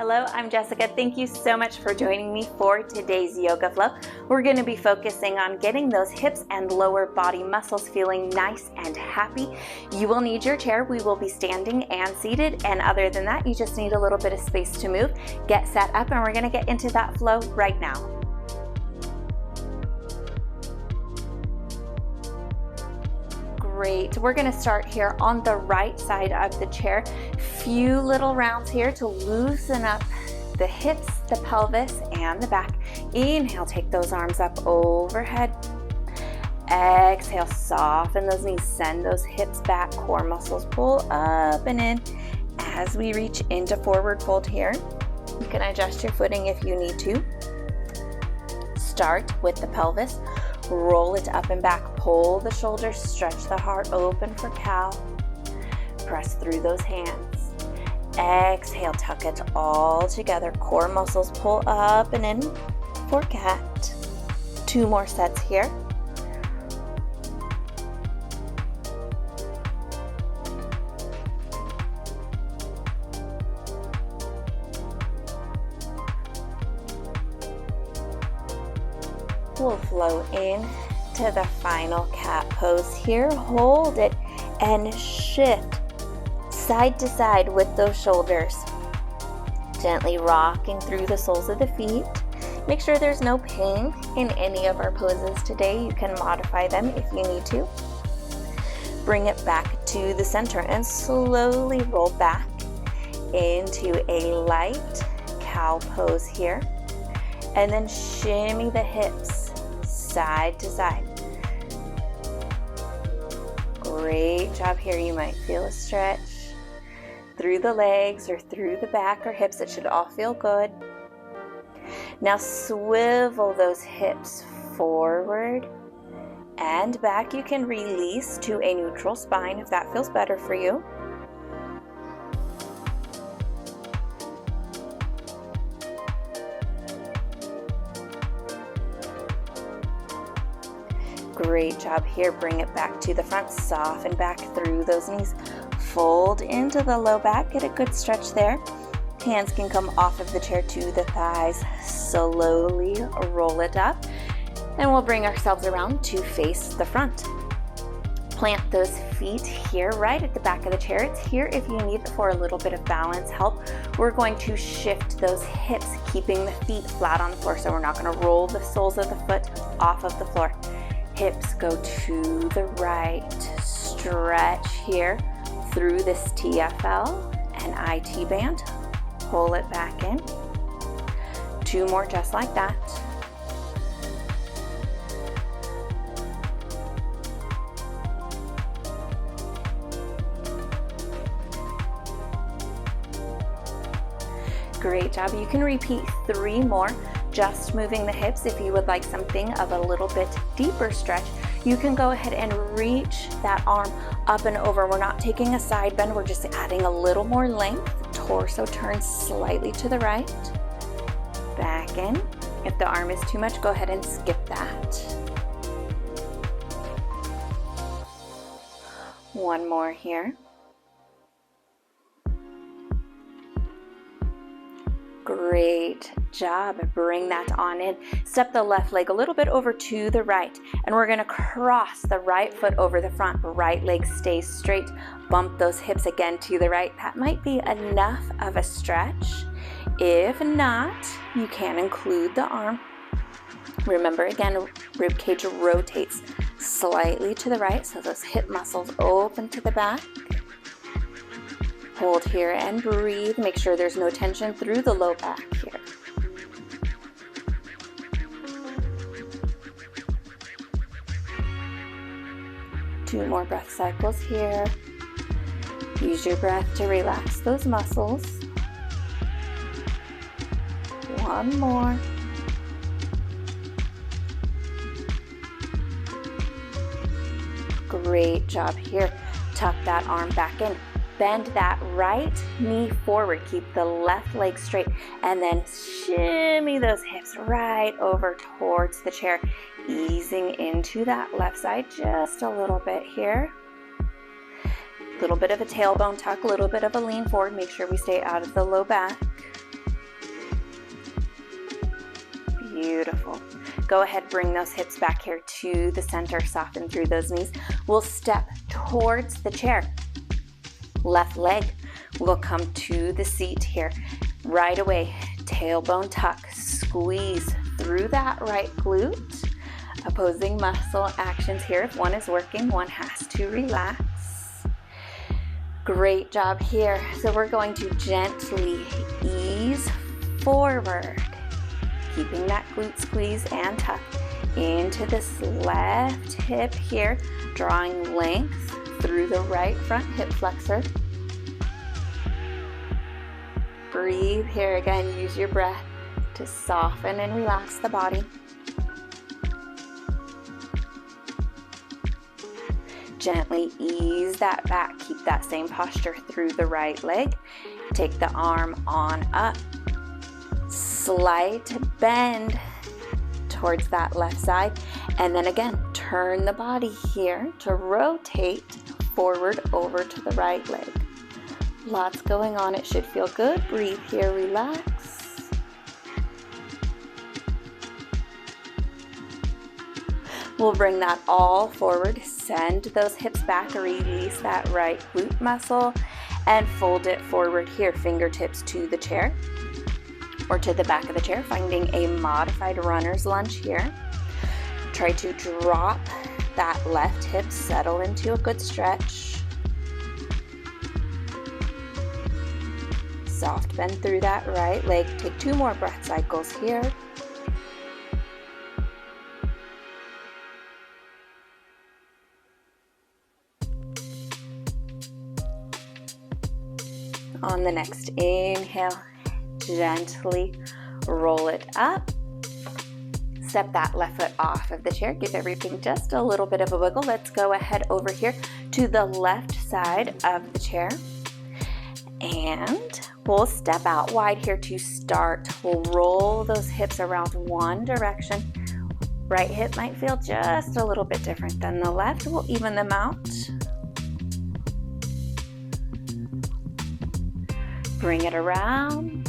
Hello, I'm Jessica. Thank you so much for joining me for today's yoga flow. We're going to be focusing on getting those hips and lower body muscles feeling nice and happy. You will need your chair. We will be standing and seated, and other than that, you just need a little bit of space to move. Get set up, and we're going to get into that flow right now. Great. We're going to start here on the right side of the chair. Few little rounds here to loosen up the hips, the pelvis, and the back. Inhale, take those arms up overhead. Exhale, soften those knees, send those hips back, core muscles pull up and in. As we reach into forward fold here, you can adjust your footing if you need to. Start with the pelvis. Roll it up and back, pull the shoulders, stretch the heart open for cow. Press through those hands. Exhale, tuck it all together. Core muscles pull up and in for cat. 2 more sets here. We'll flow in to the final cat pose here. Hold it and shift side to side with those shoulders. Gently rocking through the soles of the feet. Make sure there's no pain in any of our poses today. You can modify them if you need to. Bring it back to the center and slowly roll back into a light cow pose here. And then shimmy the hips side to side. Great job here. You might feel a stretch through the legs or through the back or hips. It should all feel good. Now swivel those hips forward and back. You can release to a neutral spine if that feels better for you. Great job here. Bring it back to the front. Soften back through those knees. Fold into the low back. Get a good stretch there. Hands can come off of the chair to the thighs. Slowly roll it up. And we'll bring ourselves around to face the front. Plant those feet here right at the back of the chair. It's here if you need it for a little bit of balance help. We're going to shift those hips, keeping the feet flat on the floor. So we're not going to roll the soles of the foot off of the floor. Hips go to the right. Stretch here through this TFL and IT band. Pull it back in. 2 more just like that. Great job. You can repeat 3 more. Just moving the hips. If you would like something of a little bit deeper stretch, you can go ahead and reach that arm up and over. We're not taking a side bend, we're just adding a little more length. Torso turns slightly to the right. Back in. If the arm is too much, go ahead and skip that. 1 more here. Great job. Bring that on in. Step the left leg a little bit over to the right, and we're going to cross the right foot over the front. Right leg stays straight. Bump those hips again to the right. That might be enough of a stretch. If not, you can include the arm. Remember, again, rib cage rotates slightly to the right, so those hip muscles open to the back. Hold here and breathe. Make sure there's no tension through the low back here. Two more breath cycles here. Use your breath to relax those muscles. 1 more. Great job here. Tuck that arm back in. Bend that right knee forward. Keep the left leg straight. And then shimmy those hips right over towards the chair. Easing into that left side just a little bit here. A little bit of a tailbone tuck, a little bit of a lean forward. Make sure we stay out of the low back. Beautiful. Go ahead, bring those hips back here to the center, soften through those knees. We'll step towards the chair. Left leg will come to the seat here. Right away, tailbone tuck, squeeze through that right glute. Opposing muscle actions here. If one is working, one has to relax. Great job here. So we're going to gently ease forward, keeping that glute squeeze and tuck into this left hip here, drawing length through the right front hip flexor. Breathe here again. Use your breath to soften and relax the body. Gently ease that back. Keep that same posture through the right leg. Take the arm on up. Slight bend towards that left side. And then again, turn the body here to rotate forward over to the right leg. Lots going on. It should feel good. Breathe here. Relax. We'll bring that all forward. Send those hips back. Release that right glute muscle and fold it forward here. Fingertips to the chair or to the back of the chair, finding a modified runner's lunge here. Try to drop that left hip, settle into a good stretch. Soft bend through that right leg. Take 2 more breath cycles here. On the next inhale, gently roll it up. Step that left foot off of the chair. Give everything just a little bit of a wiggle. Let's go ahead over here to the left side of the chair. And we'll step out wide here to start. We'll roll those hips around one direction. Right hip might feel just a little bit different than the left. We'll even them out. Bring it around,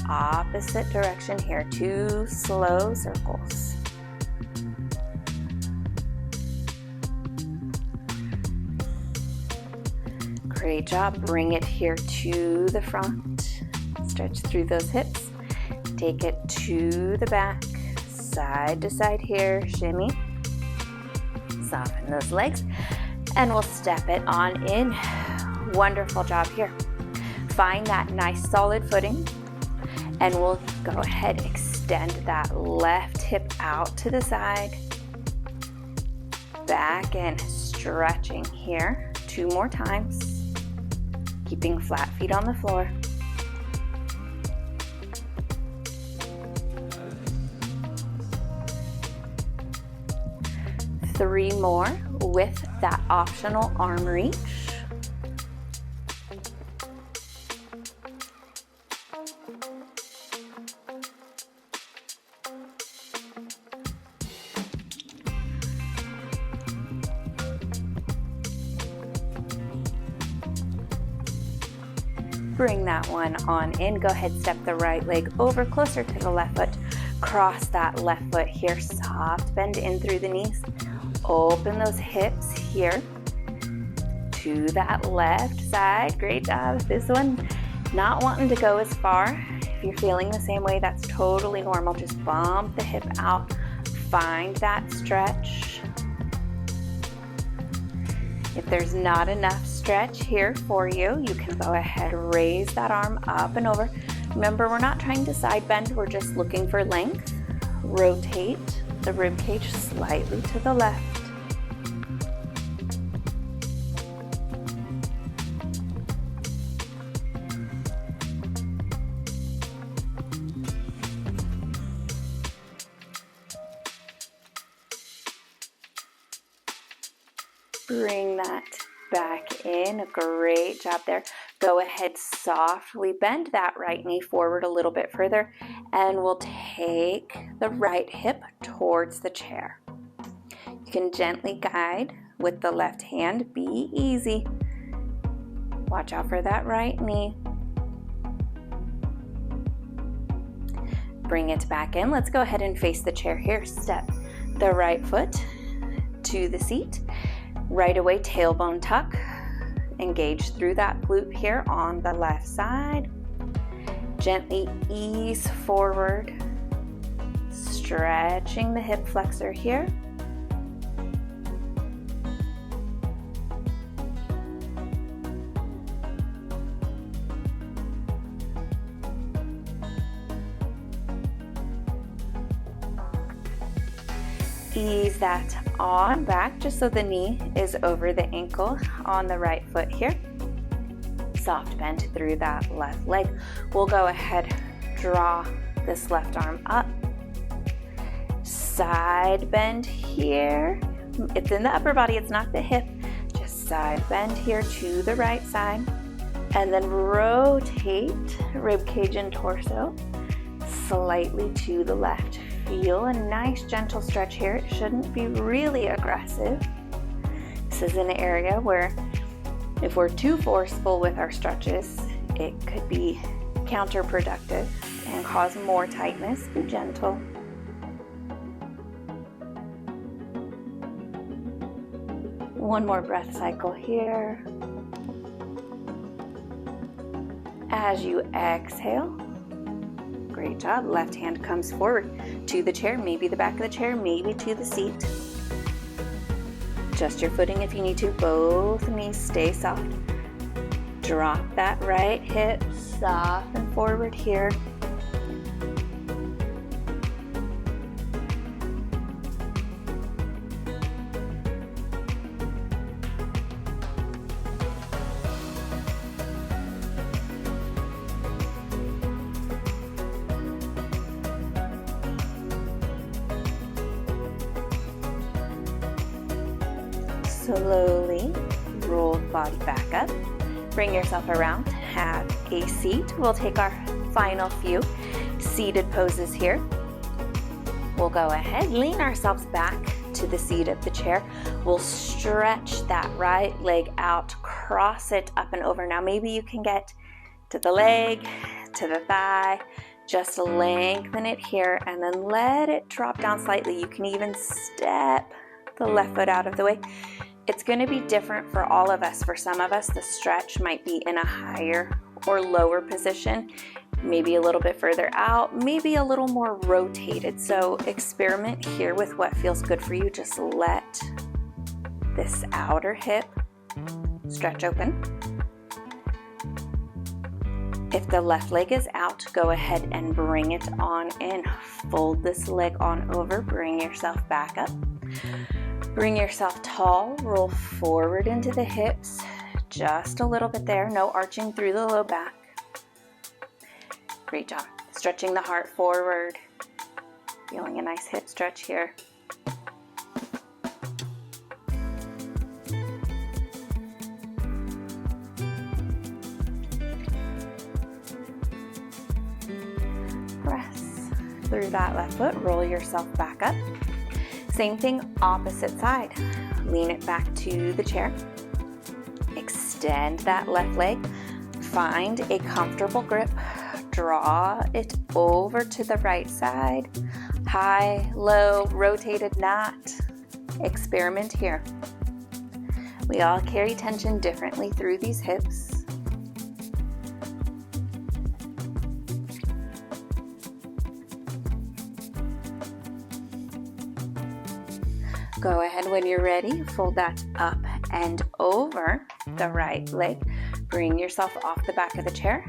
opposite direction here, 2 slow circles. Great job. Bring it here to the front. Stretch through those hips. Take it to the back, side to side here, shimmy. Soften those legs, and we'll step it on in. Wonderful job here. Find that nice solid footing, and we'll go ahead, extend that left hip out to the side, back in, stretching here 2 more times, keeping flat feet on the floor. Three more with that optional arm reach. Bring that one on in. Go ahead, step the right leg over closer to the left foot. Cross that left foot here. Soft bend in through the knees. Open those hips here to that left side. Great job. This one, not wanting to go as far. If you're feeling the same way, that's totally normal. Just bump the hip out. Find that stretch. If there's not enough stretch here for you, you can go ahead, raise that arm up and over. Remember, we're not trying to side bend, we're just looking for length. Rotate the rib cage slightly to the left. Bring that back in. Great job there. Go ahead, softly bend that right knee forward a little bit further, and we'll take the right hip towards the chair. You can gently guide with the left hand. Be easy. Watch out for that right knee. Bring it back in. Let's go ahead and face the chair here. Step the right foot to the seat. Right away, tailbone tuck. Engage through that glute here on the left side. Gently ease forward, stretching the hip flexor here. Ease that on back just so the knee is over the ankle on the right foot here. Soft bend through that left leg. We'll go ahead, draw this left arm up. Side bend here. It's in the upper body, it's not the hip. Just side bend here to the right side. And then rotate rib cage and torso slightly to the left. Feel a nice gentle stretch here. It shouldn't be really aggressive. This is an area where if we're too forceful with our stretches, it could be counterproductive and cause more tightness. Be gentle. One more breath cycle here. As you exhale, great job. Left hand comes forward to the chair, maybe the back of the chair, maybe to the seat. Adjust your footing if you need to. Both knees stay soft. Drop that right hip, soften forward here. Slowly roll the body back up. Bring yourself around. Have a seat. We'll take our final few seated poses here. We'll go ahead, lean ourselves back to the seat of the chair. We'll stretch that right leg out, cross it up and over. Now maybe you can get to the leg, to the thigh. Just lengthen it here and then let it drop down slightly. You can even step the left foot out of the way. It's going to be different for all of us. For some of us, the stretch might be in a higher or lower position, maybe a little bit further out, maybe a little more rotated. So experiment here with what feels good for you. Just let this outer hip stretch open. If the left leg is out, go ahead and bring it on in. Fold this leg on over, bring yourself back up. Bring yourself tall, roll forward into the hips, just a little bit there, no arching through the low back. Great job. Stretching the heart forward, feeling a nice hip stretch here. Press through that left foot, roll yourself back up. Same thing, opposite side. Lean it back to the chair. Extend that left leg. Find a comfortable grip. Draw it over to the right side. High, low, rotated, not. Experiment here. We all carry tension differently through these hips. Go ahead when you're ready, fold that up and over the right leg. Bring yourself off the back of the chair.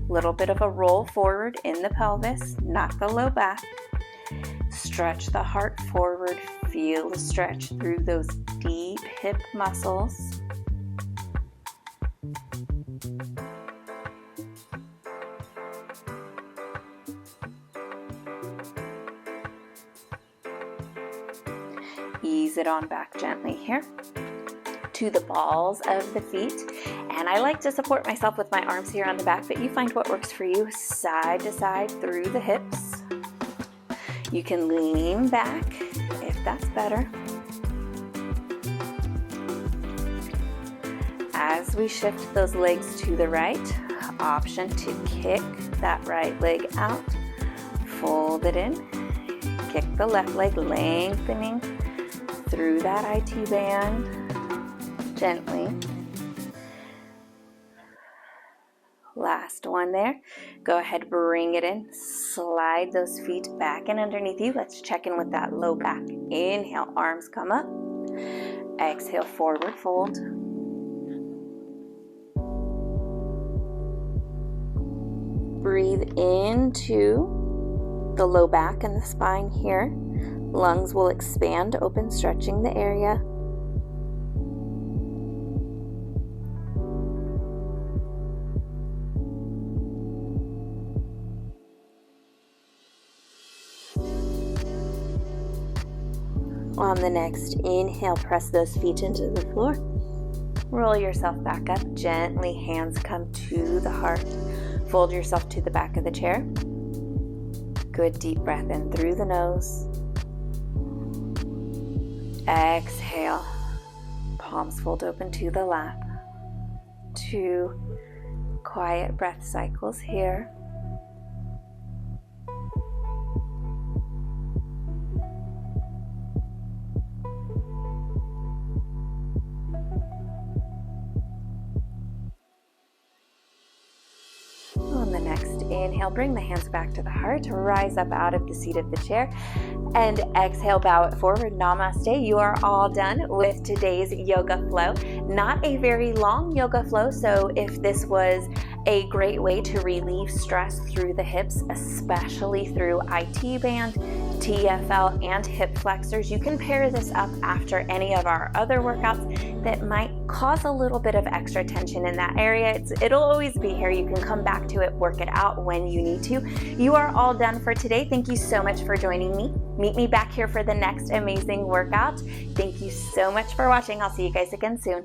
Little bit of a roll forward in the pelvis, not the low back. Stretch the heart forward. Feel the stretch through those deep hip muscles. Ease it on back gently here to the balls of the feet. And I like to support myself with my arms here on the back, but you find what works for you. Side to side through the hips. You can lean back if that's better. As we shift those legs to the right, option to kick that right leg out. Fold it in. Kick the left leg, lengthening through that IT band gently. Last one there. Go ahead, bring it in. Slide those feet back and underneath you. Let's check in with that low back. Inhale, arms come up. Exhale, forward fold. Breathe into the low back and the spine here. Lungs will expand, open, stretching the area. On the next inhale, press those feet into the floor. Roll yourself back up. Gently, hands come to the heart. Fold yourself to the back of the chair. Good deep breath in through the nose. Exhale. Palms fold open to the lap. 2 quiet breath cycles here. On the next inhale, bring the hands back to the heart, rise up out of the seat of the chair, and exhale, bow it forward. Namaste. You are all done with today's yoga flow. Not a very long yoga flow, so if this was a great way to relieve stress through the hips, especially through IT band, TFL, and hip flexors, you can pair this up after any of our other workouts that might cause a little bit of extra tension in that area. It'll always be here. You can come back to it, work it out when you need to. You are all done for today. Thank you so much for joining me. Meet me back here for the next amazing workout. Thank you so much for watching. I'll see you guys again soon.